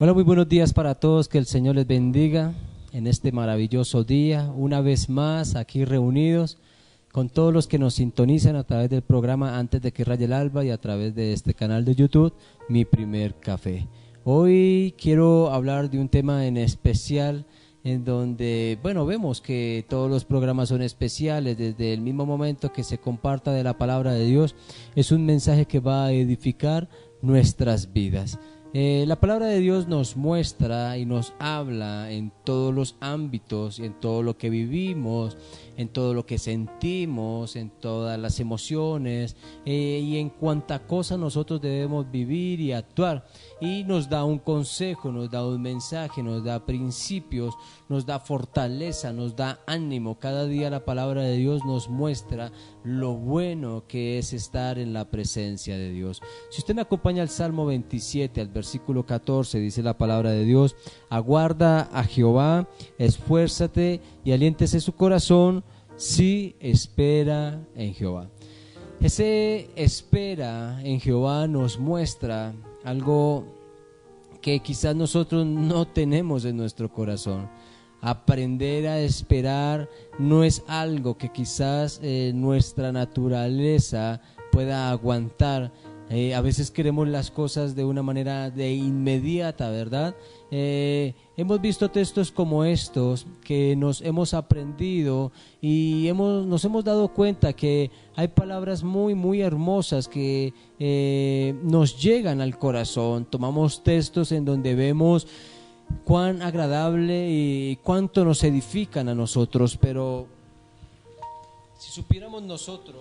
Hola, muy buenos días para todos, que el Señor les bendiga en este maravilloso día, una vez más aquí reunidos con todos los que nos sintonizan a través del programa Antes de que raye el alba y a través de este canal de YouTube, Mi Primer Café. Hoy quiero hablar de un tema en especial en donde, vemos que todos los programas son especiales, desde el mismo momento que se comparta de la palabra de Dios, es un mensaje que va a edificar nuestras vidas. La palabra de Dios nos muestra y nos habla en todos los ámbitos, en todo lo que vivimos, en todo lo que sentimos, en todas las emociones y en cuánta cosa nosotros debemos vivir y actuar. Y nos da un consejo, nos da un mensaje, nos da principios, nos da fortaleza, nos da ánimo. Cada día la palabra de Dios nos muestra lo bueno que es estar en la presencia de Dios. Si usted me acompaña al Salmo 27, al versículo 14, dice la palabra de Dios: aguarda a Jehová, esfuérzate y aliéntese su corazón si espera en Jehová. Ese espera en Jehová nos muestra algo que quizás nosotros no tenemos en nuestro corazón. Aprender a esperar no es algo que quizás nuestra naturaleza pueda aguantar. A veces queremos las cosas de una manera de inmediata, ¿verdad? Hemos visto textos como estos que nos hemos aprendido y nos hemos dado cuenta que hay palabras muy hermosas que nos llegan al corazón. Tomamos textos en donde vemos cuán agradable y cuánto nos edifican a nosotros, pero si supiéramos nosotros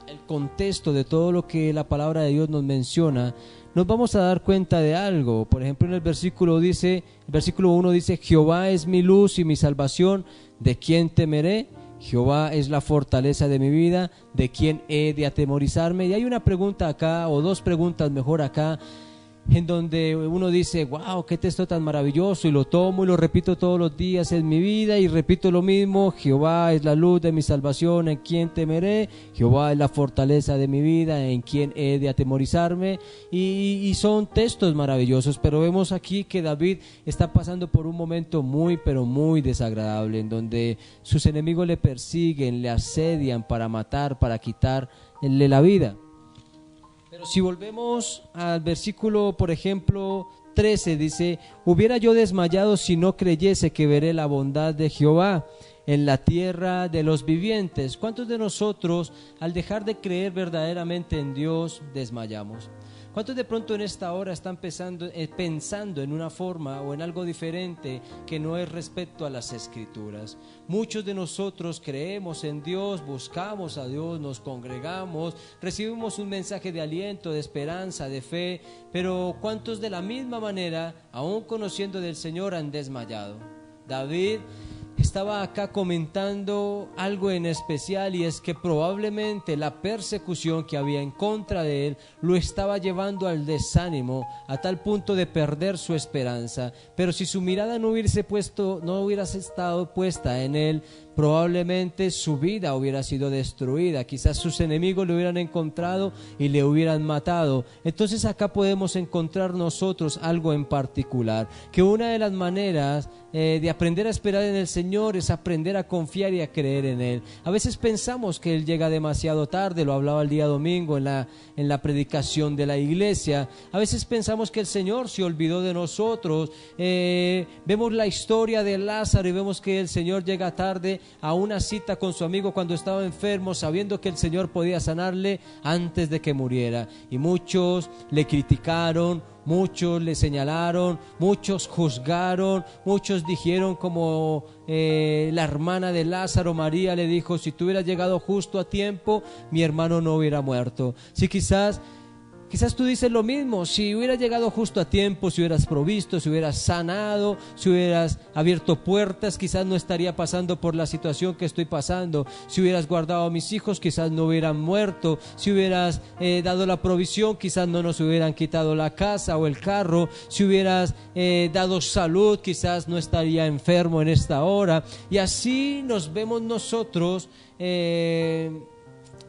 el contexto de todo lo que la palabra de Dios nos menciona, nos vamos a dar cuenta de algo. Por ejemplo, en el versículo 1 dice: Jehová es mi luz y mi salvación, ¿de quién temeré? Jehová es la fortaleza de mi vida, ¿de quién he de atemorizarme? Y hay una pregunta acá, o dos preguntas mejor acá, en donde uno dice: wow, qué texto tan maravilloso, y lo tomo y lo repito todos los días en mi vida, y repito lo mismo: Jehová es la luz de mi salvación, ¿en quién temeré? Jehová es la fortaleza de mi vida, ¿en quién he de atemorizarme? Y son textos maravillosos, pero vemos aquí que David está pasando por un momento pero muy desagradable, en donde sus enemigos le persiguen, le asedian para matar, para quitarle la vida. Pero si volvemos al versículo, por ejemplo, 13, dice: hubiera yo desmayado si no creyese que veré la bondad de Jehová en la tierra de los vivientes. ¿Cuántos de nosotros, al dejar de creer verdaderamente en Dios, desmayamos? ¿Cuántos de pronto en esta hora están pensando en una forma o en algo diferente que no es respecto a las Escrituras? Muchos de nosotros creemos en Dios, buscamos a Dios, nos congregamos, recibimos un mensaje de aliento, de esperanza, de fe, pero ¿cuántos de la misma manera, aún conociendo del Señor, han desmayado? David estaba acá comentando algo en especial, y es que probablemente la persecución que había en contra de él lo estaba llevando al desánimo, a tal punto de perder su esperanza. Pero si su mirada no hubiese estado puesta en él, probablemente su vida hubiera sido destruida. Quizás sus enemigos le hubieran encontrado y le hubieran matado. Entonces acá podemos encontrar nosotros algo en particular, que una de las maneras de aprender a esperar en el Señor es aprender a confiar y a creer en Él. A veces pensamos que Él llega demasiado tarde, lo hablaba el día domingo en la predicación de la iglesia. A veces pensamos que el Señor se olvidó de nosotros. Vemos la historia de Lázaro y vemos que el Señor llega tarde a una cita con su amigo cuando estaba enfermo, sabiendo que el Señor podía sanarle antes de que muriera. Y muchos le criticaron, muchos le señalaron, muchos juzgaron, muchos dijeron como la hermana de Lázaro, María, le dijo: si tú hubieras llegado justo a tiempo, mi hermano no hubiera muerto. Sí, quizás tú dices lo mismo: si hubieras llegado justo a tiempo, si hubieras provisto, si hubieras sanado, si hubieras abierto puertas, quizás no estaría pasando por la situación que estoy pasando. Si hubieras guardado a mis hijos, quizás no hubieran muerto. Si hubieras dado la provisión, quizás no nos hubieran quitado la casa o el carro. Si hubieras dado salud, quizás no estaría enfermo en esta hora. Y así nos vemos nosotros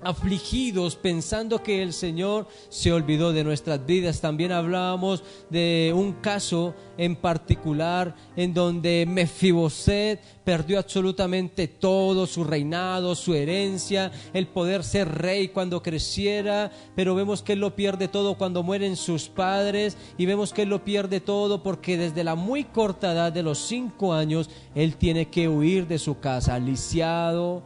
afligidos pensando que el Señor se olvidó de nuestras vidas. También hablábamos de un caso en particular en donde Mefiboset perdió absolutamente todo, su reinado, su herencia, el poder ser rey cuando creciera, pero vemos que él lo pierde todo cuando mueren sus padres, y vemos que él lo pierde todo porque desde la muy corta edad de los 5 años él tiene que huir de su casa, lisiado,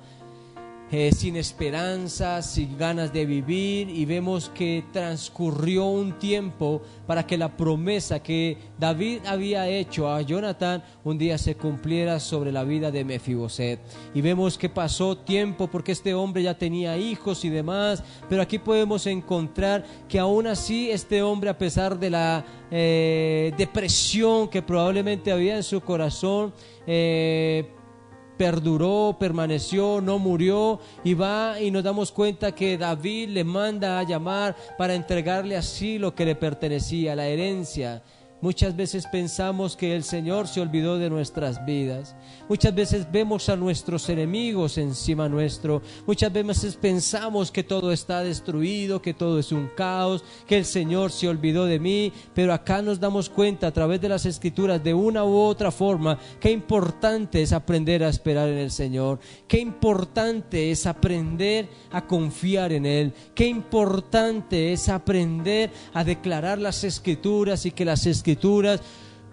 sin esperanza, sin ganas de vivir, y vemos que transcurrió un tiempo para que la promesa que David había hecho a Jonatán un día se cumpliera sobre la vida de Mefiboset. Y vemos que pasó tiempo porque este hombre ya tenía hijos y demás, pero aquí podemos encontrar que aún así este hombre, a pesar de la depresión que probablemente había en su corazón, perduró, permaneció, no murió, y va y nos damos cuenta que David le manda a llamar para entregarle así lo que le pertenecía, la herencia. Muchas veces pensamos que el Señor se olvidó de nuestras vidas. Muchas veces vemos a nuestros enemigos encima nuestro. Muchas veces pensamos que todo está destruido, que todo es un caos, que el Señor se olvidó de mí. Pero acá nos damos cuenta a través de las Escrituras, de una u otra forma, qué importante es aprender a esperar en el Señor. Qué importante es aprender a confiar en Él. Qué importante es aprender a declarar las Escrituras y que las Escrituras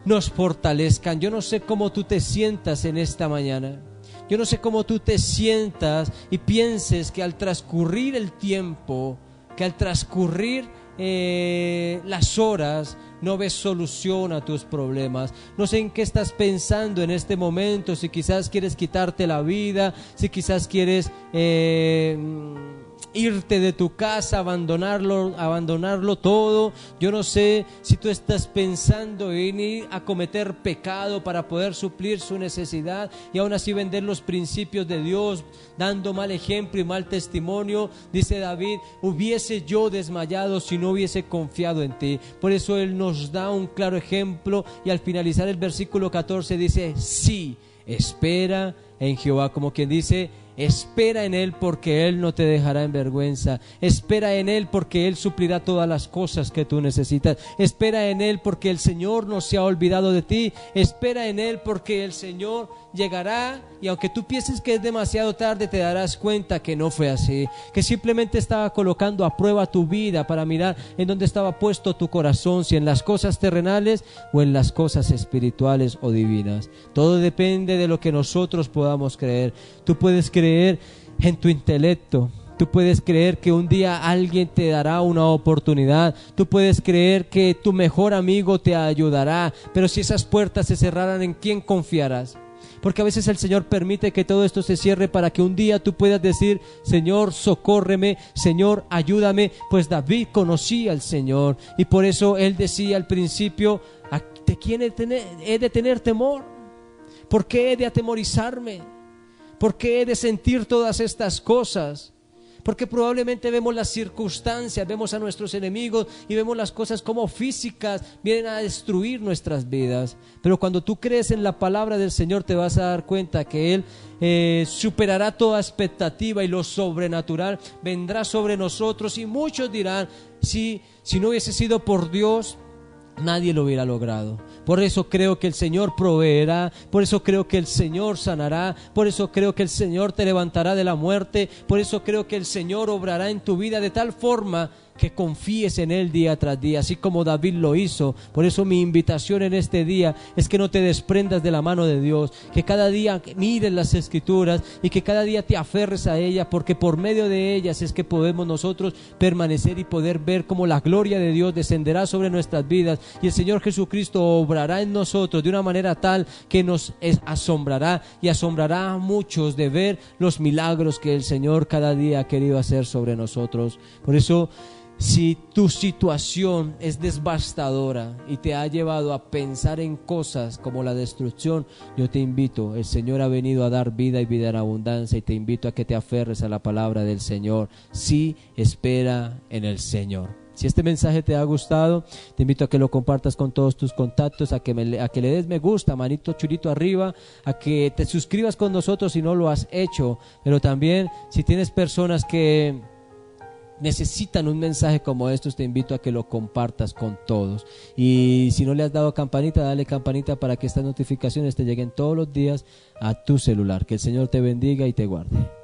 nos fortalezcan. Yo no sé cómo tú te sientas en esta mañana. Yo no sé cómo tú te sientas y pienses que al transcurrir el tiempo, que al transcurrir las horas, no ves solución a tus problemas. No sé en qué estás pensando en este momento, si quizás quieres quitarte la vida, si quizás quieres irte de tu casa, abandonarlo todo. Yo no sé si tú estás pensando en ir a cometer pecado para poder suplir su necesidad y aún así vender los principios de Dios, dando mal ejemplo y mal testimonio. Dice David: hubiese yo desmayado si no hubiese confiado en ti. Por eso Él nos da un claro ejemplo, y al finalizar el versículo 14 dice: sí, espera en Jehová, como quien dice: espera en Él porque Él no te dejará en vergüenza. Espera en Él porque Él suplirá todas las cosas que tú necesitas. Espera en Él porque el Señor no se ha olvidado de ti. Espera en Él porque el Señor llegará, y aunque tú pienses que es demasiado tarde, te darás cuenta que no fue así, que simplemente estaba colocando a prueba tu vida para mirar en dónde estaba puesto tu corazón, si en las cosas terrenales o en las cosas espirituales o divinas. Todo depende de lo que nosotros podamos creer. Tú puedes creer en tu intelecto. Tú puedes creer que un día alguien te dará una oportunidad. Tú puedes creer que tu mejor amigo te ayudará. Pero si esas puertas se cerraran, ¿en quién confiarás? Porque a veces el Señor permite que todo esto se cierre para que un día tú puedas decir: Señor, socórreme, Señor, ayúdame. Pues David conocía al Señor, y por eso él decía al principio: ¿de quién he de tener temor? ¿Por qué he de atemorizarme? ¿Por qué he de sentir todas estas cosas? Porque probablemente vemos las circunstancias, vemos a nuestros enemigos y vemos las cosas como físicas, vienen a destruir nuestras vidas. Pero cuando tú crees en la palabra del Señor, te vas a dar cuenta que Él superará toda expectativa, y lo sobrenatural vendrá sobre nosotros. Y muchos dirán: si no hubiese sido por Dios, nadie lo hubiera logrado. Por eso creo que el Señor proveerá, por eso creo que el Señor sanará, por eso creo que el Señor te levantará de la muerte, por eso creo que el Señor obrará en tu vida de tal forma que confíes en Él día tras día, así como David lo hizo. Por eso mi invitación en este día es que no te desprendas de la mano de Dios, que cada día mires las Escrituras y que cada día te aferres a ellas, porque por medio de ellas es que podemos nosotros permanecer y poder ver cómo la gloria de Dios descenderá sobre nuestras vidas, y el Señor Jesucristo obrará en nosotros de una manera tal que nos asombrará y asombrará a muchos de ver los milagros que el Señor cada día ha querido hacer sobre nosotros. Por eso, si tu situación es devastadora y te ha llevado a pensar en cosas como la destrucción, yo te invito: el Señor ha venido a dar vida y vida en abundancia, y te invito a que te aferres a la palabra del Señor. Sí, espera en el Señor. Si este mensaje te ha gustado, te invito a que lo compartas con todos tus contactos, a que le des me gusta, manito chulito arriba, a que te suscribas con nosotros si no lo has hecho. Pero también, si tienes personas que necesitan un mensaje como estos, te invito a que lo compartas con todos. Y si no le has dado campanita, dale campanita para que estas notificaciones te lleguen todos los días a tu celular. Que el Señor te bendiga y te guarde.